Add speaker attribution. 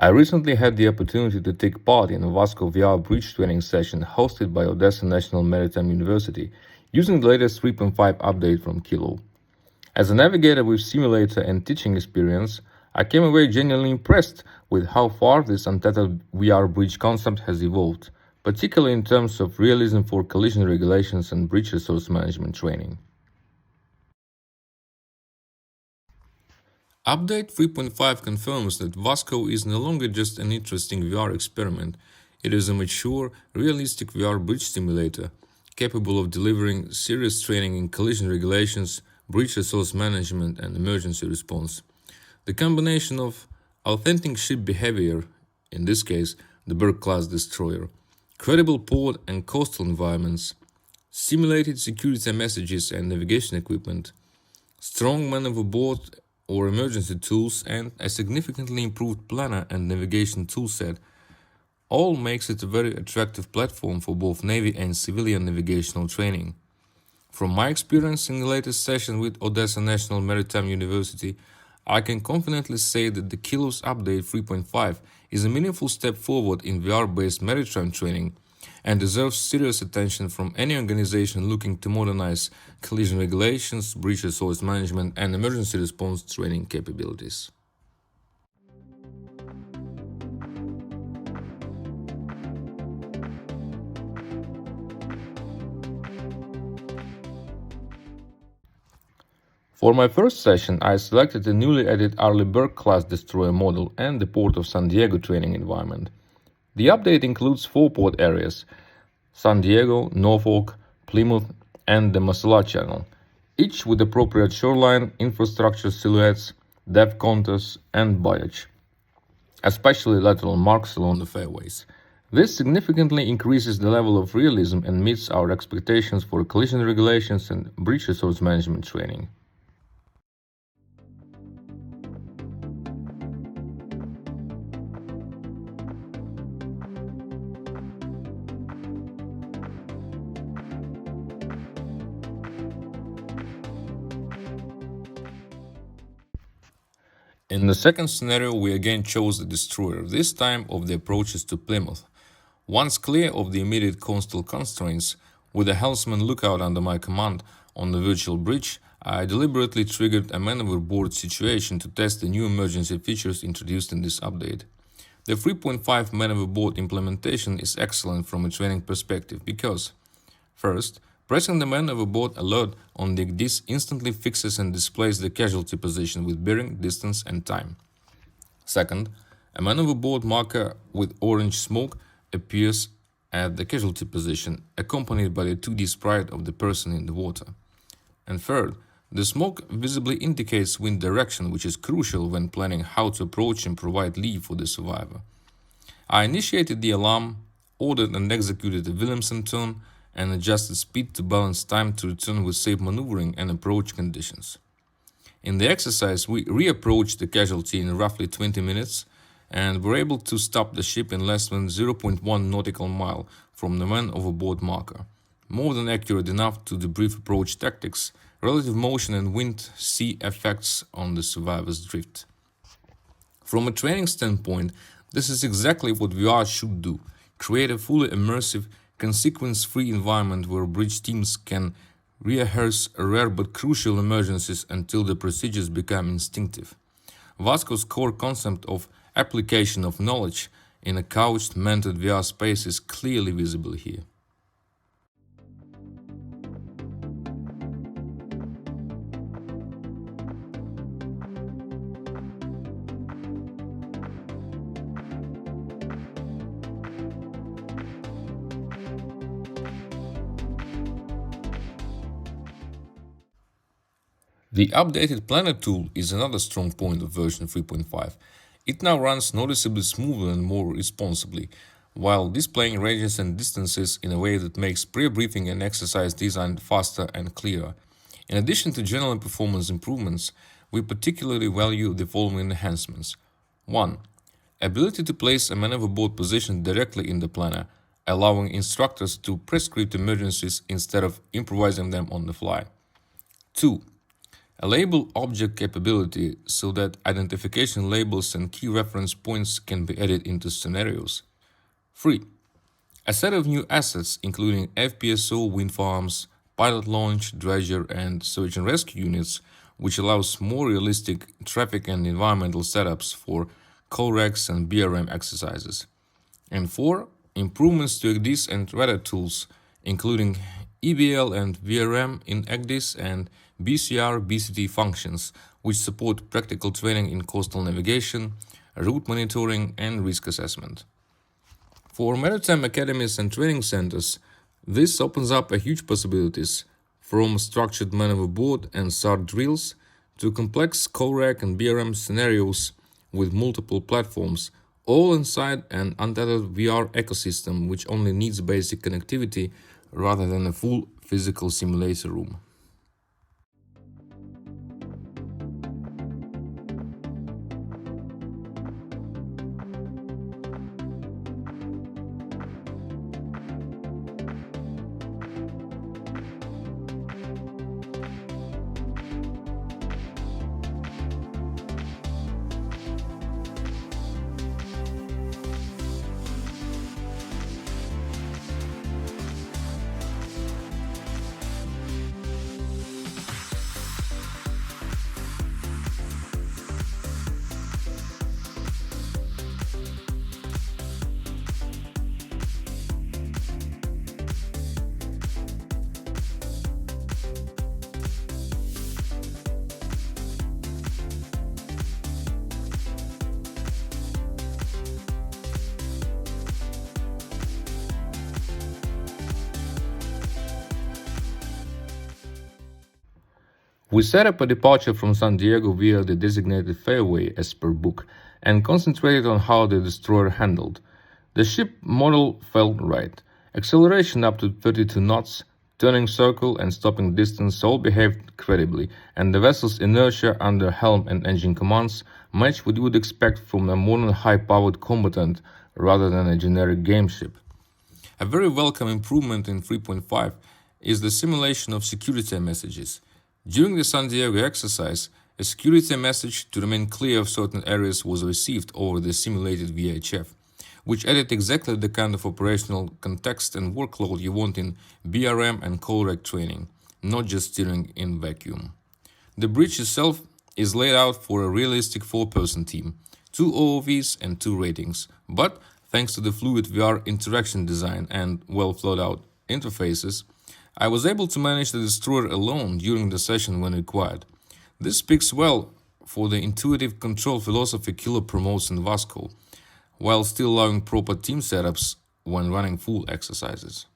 Speaker 1: I recently had the opportunity to take part in a VASCO VR bridge training session hosted by Odessa National Maritime University using the latest 3.5 update from Kilo. As a navigator with simulator and teaching experience, I came away genuinely impressed with how far this untethered VR bridge concept has evolved, particularly in terms of realism for collision regulations and bridge resource management training. Update 3.5 confirms that VASCO is no longer just an interesting VR experiment. It is a mature, realistic VR bridge simulator, capable of delivering serious training in collision regulations, bridge resource management, and emergency response. The combination of authentic ship behavior, in this case the Burke-class destroyer, credible port and coastal environments, simulated security messages and navigation equipment, strong man overboard or emergency tools, and a significantly improved planner and navigation toolset all makes it a very attractive platform for both Navy and civilian navigational training. From my experience in the latest session with Odessa National Maritime University, I can confidently say that the Kilos Update 3.5 is a meaningful step forward in VR-based maritime training and deserves serious attention from any organization looking to modernize collision regulations, bridge resource management, and emergency response training capabilities. For my first session, I selected the newly added Arleigh Burke class destroyer model and the Port of San Diego training environment. The update includes 4 port areas: San Diego, Norfolk, Plymouth, and the Massalah Channel, each with appropriate shoreline, infrastructure silhouettes, depth contours, and buoyage, especially lateral marks along the fairways. This significantly increases the level of realism and meets our expectations for collision regulations and bridge resource management training. In the second scenario, we again chose the destroyer, this time of the approaches to Plymouth. Once clear of the immediate coastal constraints, with a helmsman lookout under my command on the virtual bridge, I deliberately triggered a man overboard situation to test the new emergency features introduced in this update. The 3.5 man overboard implementation is excellent from a training perspective because, first, pressing the man overboard alert on the GDIS instantly fixes and displays the casualty position with bearing, distance, and time. Second, a man overboard marker with orange smoke appears at the casualty position, accompanied by the 2D sprite of the person in the water. And third, the smoke visibly indicates wind direction, which is crucial when planning how to approach and provide leave for the survivor. I initiated the alarm, ordered and executed a Williamson turn, and adjusted speed to balance time to return with safe maneuvering and approach conditions. In the exercise, we reapproached the casualty in roughly 20 minutes and were able to stop the ship in less than 0.1 nautical mile from the man overboard marker, more than accurate enough to debrief approach tactics, relative motion and wind sea effects on the survivor's drift. From a training standpoint, this is exactly what VR should do: create a fully immersive, consequence-free environment where bridge teams can rehearse rare but crucial emergencies until the procedures become instinctive. VASCO's core concept of application of knowledge in a couched, mentored VR space is clearly visible here. The updated planner tool is another strong point of version 3.5. It now runs noticeably smoother and more responsibly, while displaying ranges and distances in a way that makes pre-briefing and exercise design faster and clearer. In addition to general performance improvements, we particularly value the following enhancements. 1. Ability to place a man overboard position directly in the planner, allowing instructors to prescribe emergencies instead of improvising them on the fly. 2. A label object capability so that identification labels and key reference points can be added into scenarios. 3. A set of new assets including FPSO wind farms, pilot launch, dredger, and search and rescue units, which allows more realistic traffic and environmental setups for COLREGs and BRM exercises. And 4. Improvements to EGDIS and radar tools, including EBL and VRM in EGDIS and BCR BCT functions, which support practical training in coastal navigation, route monitoring, and risk assessment. For maritime academies and training centers, this opens up a huge possibilities, from structured Man Overboard and SAR drills to complex COLREG and BRM scenarios with multiple platforms, all inside an untethered VR ecosystem which only needs basic connectivity rather than a full physical simulator room. We set up a departure from San Diego via the designated fairway as per book and concentrated on how the destroyer handled. The ship model felt right. Acceleration up to 32 knots, turning circle and stopping distance all behaved credibly, and the vessel's inertia under helm and engine commands matched what you would expect from a modern high-powered combatant rather than a generic game ship. A very welcome improvement in 3.5 is the simulation of security messages. During the San Diego exercise, a security message to remain clear of certain areas was received over the simulated VHF, which added exactly the kind of operational context and workload you want in BRM and COLREG training, not just steering in vacuum. The bridge itself is laid out for a realistic 4-person team, 2 OOVs and 2 ratings, but thanks to the fluid VR interaction design and well flowed out interfaces, I was able to manage the destroyer alone during the session when required. This speaks well for the intuitive control philosophy Killer promotes in VASCO, while still allowing proper team setups when running full exercises.